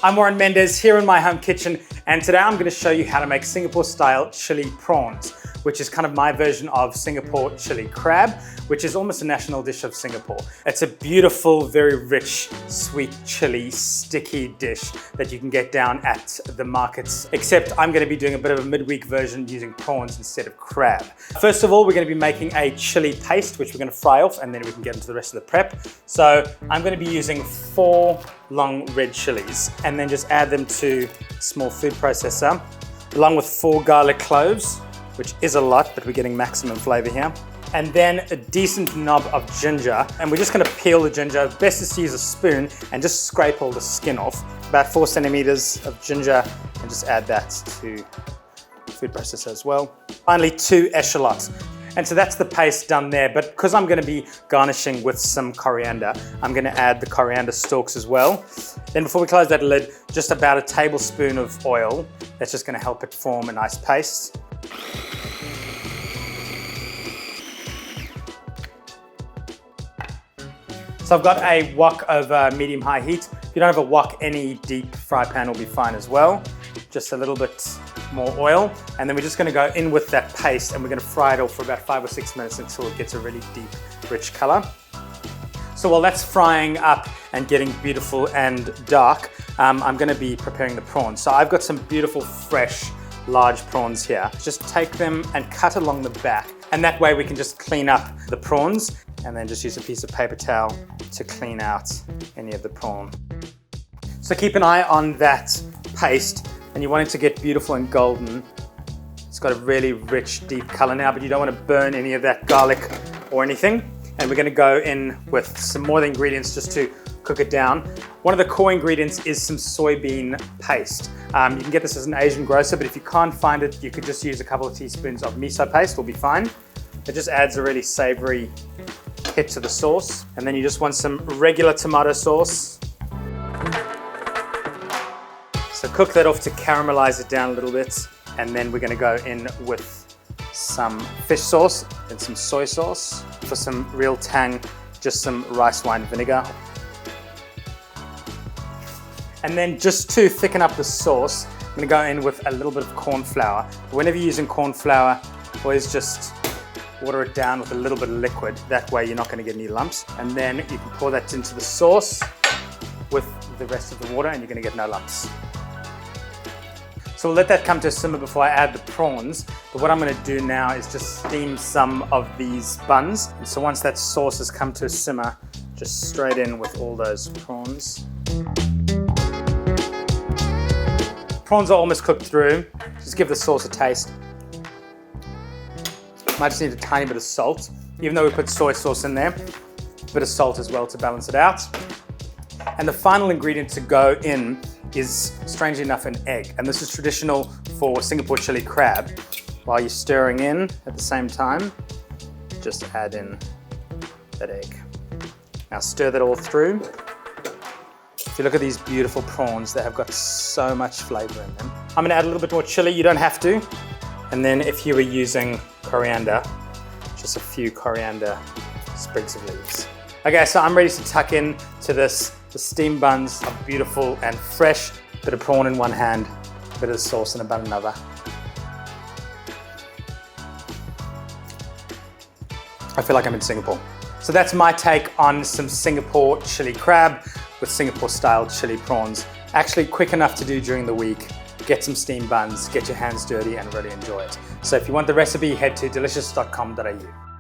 I'm Warren Mendes here in my home kitchen, and today I'm going to show you how to make Singapore style chili prawns, which is kind of my version of Singapore chili crab, which is almost a national dish of Singapore. It's a beautiful, very rich, sweet chili, sticky dish that you can get down at the markets, except I'm going to be doing a bit of a midweek version using prawns instead of crab. First of all, we're going to be making a chili paste, which we're going to fry off, and then we can get into the rest of the prep. So I'm going to be using 4 long red chilies, and then just add them to a small food processor, along with 4 garlic cloves, which is a lot, but we're getting maximum flavor here. And then a decent knob of ginger, and we're just gonna peel the ginger. Best is to use a spoon and just scrape all the skin off. About 4 centimeters of ginger, and just add that to the food processor as well. Finally, 2 eschalots. And so that's the paste done there, but because I'm gonna be garnishing with some coriander, I'm gonna add the coriander stalks as well. Then before we close that lid, just about a tablespoon of oil. That's just gonna help it form a nice paste. So I've got a wok over medium-high heat. If you don't have a wok, any deep fry pan will be fine as well. Just a little bit more oil, and then we're just gonna go in with that paste, and we're gonna fry it all for about 5 or 6 minutes until it gets a really deep, rich color. So while that's frying up and getting beautiful and dark, I'm gonna be preparing the prawns. So I've got some beautiful, fresh, large prawns here. Just take them and cut along the back, and that way we can just clean up the prawns, and then just use a piece of paper towel to clean out any of the prawn. So keep an eye on that paste, and you want it to get beautiful and golden. It's got a really rich, deep color now, but you don't want to burn any of that garlic or anything. And we're gonna go in with some more of the ingredients just to cook it down. One of the core ingredients is some soybean paste. You can get this as an Asian grocer, but if you can't find it, you could just use a couple of teaspoons of miso paste, will be fine. It just adds a really savory hit to the sauce. And then you just want some regular tomato sauce. So cook that off to caramelize it down a little bit. And then we're gonna go in with some fish sauce and some soy sauce. For some real tang, just some rice wine vinegar. And then just to thicken up the sauce, I'm gonna go in with a little bit of corn flour. Whenever you're using corn flour, always just water it down with a little bit of liquid. That way you're not gonna get any lumps. And then you can pour that into the sauce with the rest of the water, and you're gonna get no lumps. So we'll let that come to a simmer before I add the prawns. But what I'm gonna do now is just steam some of these buns. And so once that sauce has come to a simmer, just straight in with all those prawns. Prawns are almost cooked through. Just give the sauce a taste. Might just need a tiny bit of salt, even though we put soy sauce in there. A bit of salt as well to balance it out. And the final ingredient to go in is, strangely enough, an egg. And this is traditional for Singapore chili crab. While you're stirring in at the same time, just add in that egg. Now stir that all through. If you look at these beautiful prawns, they have got so much flavor in them. I'm gonna add a little bit more chili, you don't have to. And then if you were using coriander, just a few coriander sprigs of leaves. Okay, so I'm ready to tuck in to this. The steamed buns are beautiful and fresh. Bit of prawn in one hand, bit of sauce in about another. I feel like I'm in Singapore. So that's my take on some Singapore chili crab with Singapore style chili prawns. Actually quick enough to do during the week. Get some steamed buns, get your hands dirty, and really enjoy it. So if you want the recipe, head to delicious.com.au.